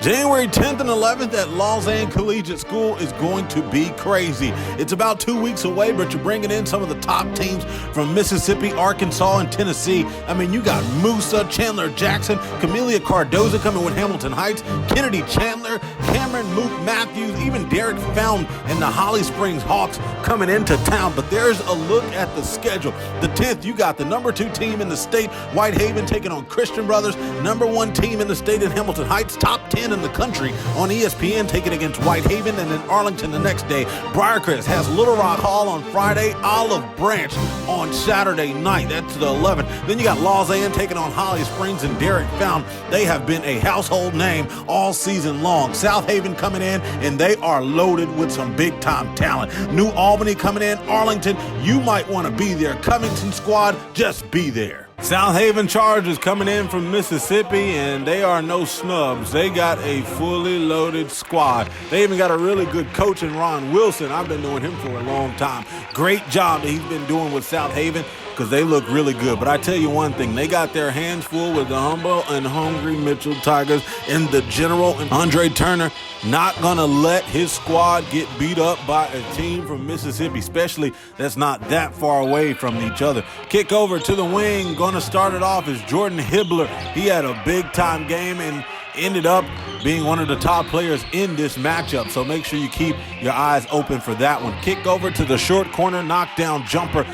January 10th and 11th at Lausanne Collegiate School is going to be crazy. It's about 2 weeks away, but you're bringing in some of the top teams from Mississippi, Arkansas, and Tennessee. I mean, you got Musa, Chandler Jackson, Camellia Cardoza coming with Hamilton Heights, Kennedy Chandler, Cameron Mook Matthews, even Derek Fountain and the Holly Springs Hawks coming into town. But there's a look at the schedule. The 10th, you got the number 2 team in the state, Whitehaven, taking on Christian Brothers, number 1 team in the state in Hamilton Heights, top 10 in the country on ESPN, taking against Whitehaven, and then Arlington the next day. Briarcrest has Little Rock Hall on Friday, Olive Branch on Saturday night. That's the 11th. Then you got Lausanne taking on Holly Springs and Derek Fountain. They have been a household name all season long. Southaven coming in, and they are loaded with some big-time talent. New Albany coming in, Arlington, you might want to be there. Covington squad, just be there. Southaven Chargers coming in from Mississippi, and they are no snubs. They got a fully loaded squad. They even got a really good coach in Ron Wilson. I've been knowing him for a long time. Great job that he's been doing with Southaven, because they look really good. But I tell you one thing, they got their hands full with the humble and hungry Mitchell Tigers, and the general and Andre Turner not going to let his squad get beat up by a team from Mississippi, especially that's not that far away from each other. Kick over to the wing, going to start it off is Jordan Hibbler. He had a big-time game and ended up being one of the top players in this matchup, so make sure you keep your eyes open for that one. Kick over to the short corner, knockdown jumper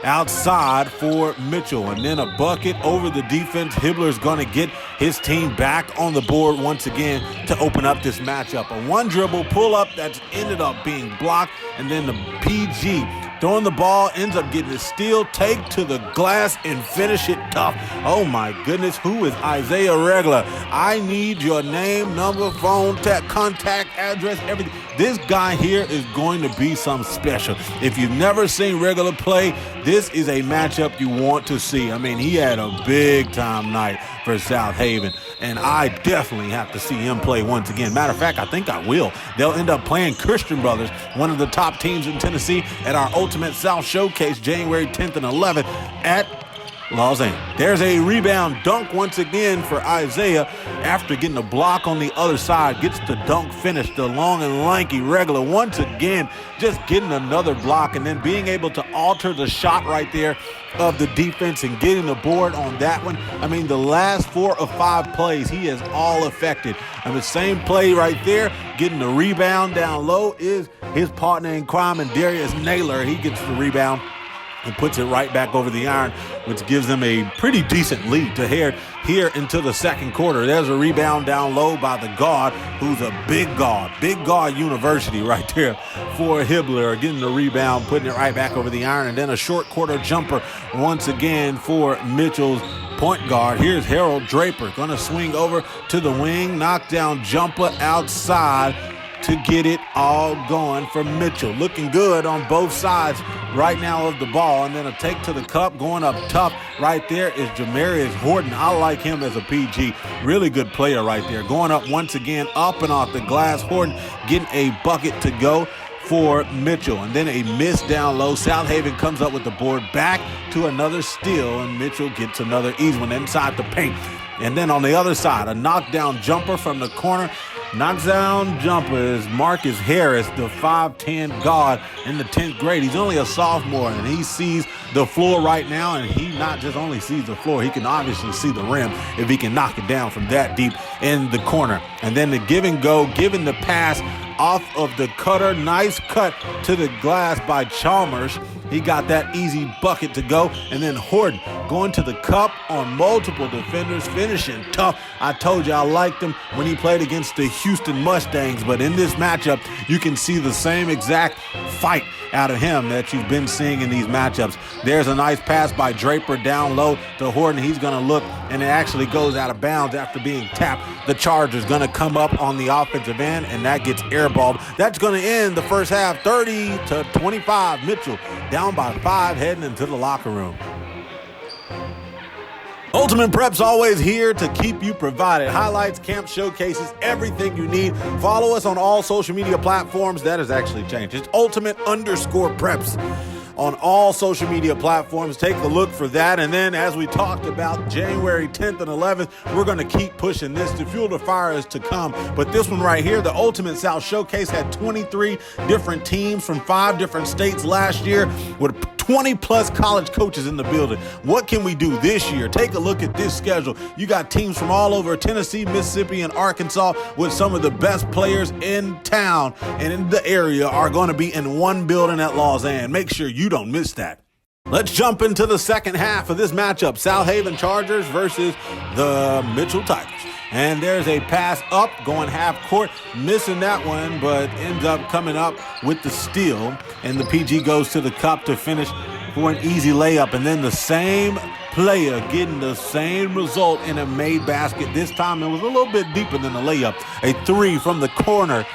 outside for Mitchell, and then a bucket over the defense. Hibbler's going to get his team back on the board once again to open up this matchup. A one dribble pull-up that's ended up being blocked, and then the PG throwing the ball ends up getting a steal, take to the glass, and finish it tough. Oh my goodness, who is Isaiah Regler? I need your name, number, phone, contact, address, everything. This guy here is going to be something special. If you've never seen Regler play, this is a matchup you want to see. I mean, he had a big-time night for Southaven, and I definitely have to see him play once again. Matter of fact, I think I will. They'll end up playing Christian Brothers, one of the top teams in Tennessee, at our Ultimate South Showcase January 10th and 11th at Lausanne. There's a rebound dunk once again for Isaiah after getting a block on the other side. Gets the dunk finished. The long and lanky Regler once again just getting another block, and then being able to alter the shot right there of the defense and getting the board on that one. I mean, the last 4 of 5 plays, he has all affected. And the same play right there, getting the rebound down low, is his partner in crime, and Darius Naylor. He gets the rebound and puts it right back over the iron, which gives them a pretty decent lead to head here into the second quarter. There's a rebound down low by the guard, who's a big guard university right there for Hibbler, getting the rebound, putting it right back over the iron, and then a short quarter jumper once again for Mitchell's point guard. Here's Harold Draper, going to swing over to the wing, knockdown jumper outside to get it all going for Mitchell. Looking good on both sides right now of the ball, and then a take to the cup, going up tough right there is Jamarius Horton. I like him as a PG. Really good player right there. Going up once again, up and off the glass. Horton getting a bucket to go for Mitchell, and then a miss down low. Southaven comes up with the board, back to another steal, and Mitchell gets another easy one inside the paint. And then on the other side, a knockdown jumper from the corner. Knockdown jumper is Marcus Harris, the 5'10 guard in the 10th grade. He's only a sophomore, and he sees the floor right now, and he not just only sees the floor, he can obviously see the rim if he can knock it down from that deep in the corner. And then the give and go, giving the pass off of the cutter. Nice cut to the glass by Chalmers. He got that easy bucket to go. And then Horton going to the cup on multiple defenders, finishing tough. I told you I liked him when he played against the Houston Mustangs, but in this matchup, you can see the same exact fight out of him that you've been seeing in these matchups. There's a nice pass by Draper down low to Horton. He's going to look, and it actually goes out of bounds after being tapped. The Chargers going to come up on the offensive end, and that gets airballed. That's going to end the first half, 30-25. Mitchell down by 5, heading into the locker room. Ultimate Prep's always here to keep you provided. Highlights, camp showcases, everything you need. Follow us on all social media platforms. That has actually changed. It's Ultimate_Preps on all social media platforms. Take a look for that. And then, as we talked about, January 10th and 11th, we're going to keep pushing this. The fuel to fire is to come. But this one right here, the Ultimate South Showcase, had 23 different teams from 5 different states last year with 20-plus college coaches in the building. What can we do this year? Take a look at this schedule. You got teams from all over Tennessee, Mississippi, and Arkansas with some of the best players in town and in the area are going to be in one building at Lausanne. Make sure you don't miss that. Let's jump into the second half of this matchup. Southaven Chargers versus the Mitchell Tigers. And there's a pass up, going half court, missing that one, but ends up coming up with the steal. And the PG goes to the cup to finish for an easy layup. And then the same player getting the same result in a made basket. This time it was a little bit deeper than the layup. A 3 from the corner,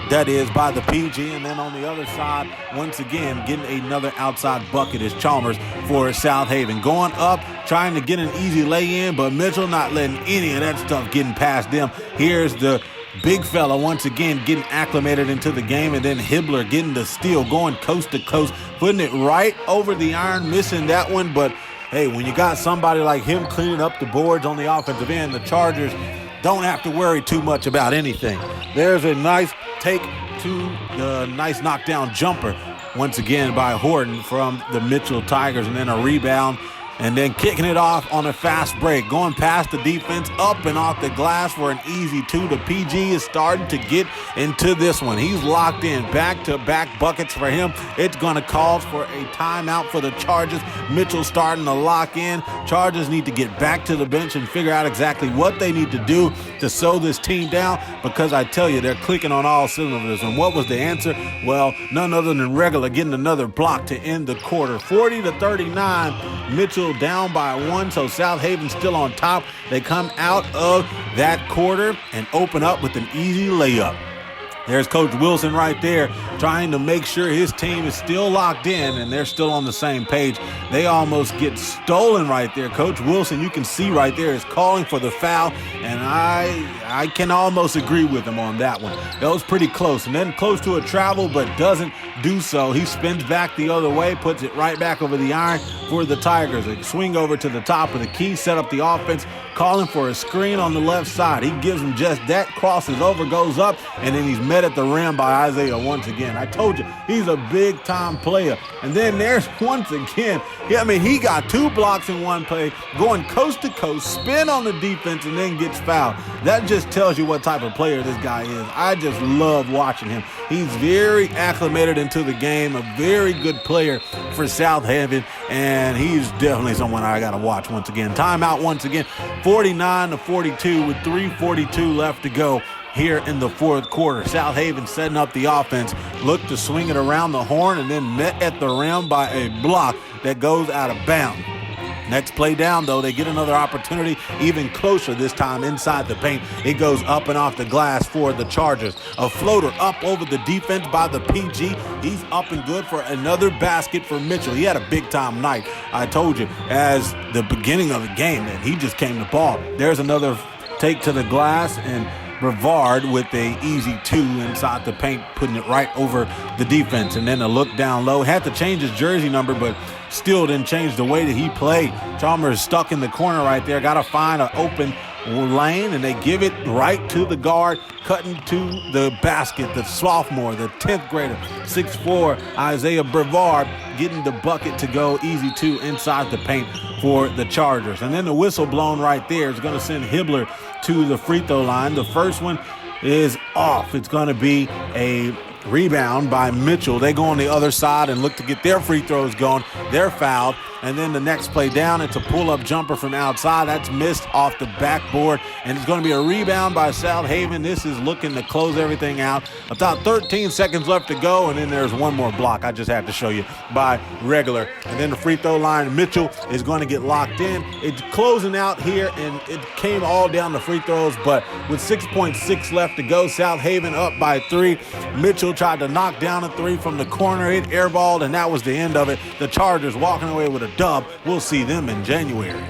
that is, by the PG. And then on the other side, once again, getting another outside bucket is Chalmers for Southaven. Going up, trying to get an easy lay-in, but Mitchell not letting any of that stuff getting past them. Here's the big fella once again getting acclimated into the game, and then Hibbler getting the steal, going coast to coast, putting it right over the iron, missing that one. But hey, when you got somebody like him cleaning up the boards on the offensive end, the Chargers don't have to worry too much about anything. There's a nice take to the nice knockdown jumper once again by Horton from the Mitchell Tigers, and then a rebound, and then kicking it off on a fast break, going past the defense, up and off the glass for an easy 2. The PG is starting to get into this one. He's locked in, back-to-back buckets for him. It's going to call for a timeout for the Chargers. Mitchell starting to lock in. Chargers need to get back to the bench and figure out exactly what they need to do to slow this team down, because I tell you, they're clicking on all cylinders. And what was the answer? Well, none other than Regular getting another block to end the quarter. 40-39, Mitchell down by 1, so Southaven still on top. They come out of that quarter and open up with an easy layup. There's Coach Wilson right there trying to make sure his team is still locked in and they're still on the same page. They almost get stolen right there. Coach Wilson, you can see right there, is calling for the foul, and I can almost agree with him on that one. That was pretty close. And then close to a travel, but doesn't do so. He spins back the other way, puts it right back over the iron for the Tigers. They swing over to the top of the key, set up the offense, calling for a screen on the left side. He gives them just that, crosses over, goes up, and then he's met at the rim by Isaiah once again. I told you, he's a big-time player. And then there's once again, he got 2 blocks in one play, going coast to coast, spin on the defense, and then gets fouled. That just tells you what type of player this guy is. I just love watching him. He's very acclimated into the game, a very good player for Southaven, and he's definitely someone I got to watch once again. Timeout once again, 49-42 with 3:42 left to go here in the fourth quarter. Southaven setting up the offense, looked to swing it around the horn, and then met at the rim by a block that goes out of bounds. Next play down, though, they get another opportunity, even closer this time inside the paint. It goes up and off the glass for the Chargers. A floater up over the defense by the PG. He's up and good for another basket for Mitchell. He had a big-time night. I told you, as the beginning of the game, man, he just came to ball. There's another take to the glass, and Brevard with a easy 2 inside the paint, putting it right over the defense. And then a look down low. Had to change his jersey number, but still didn't change the way that he played. Chalmers stuck in the corner right there. Got to find an open lane, and they give it right to the guard, cutting to the basket, the sophomore, the 10th grader, 6'4", Isaiah Brevard, getting the bucket to go easy 2 inside the paint for the Chargers. And then the whistle blown right there is going to send Hibbler to the free throw line. The first one is off. It's going to be a rebound by Mitchell. They go on the other side and look to get their free throws going. They're fouled. And then the next play down, it's a pull-up jumper from outside. That's missed off the backboard. And it's going to be a rebound by Southaven. This is looking to close everything out. About 13 seconds left to go, and then there's one more block I just had to show you by Regular. And then the free throw line, Mitchell is going to get locked in. It's closing out here, and it came all down to free throws, but with 6.6 left to go, Southaven up by 3. Mitchell tried to knock down a 3 from the corner. It airballed, and that was the end of it. The Chargers walking away with a dub. We'll see them in January.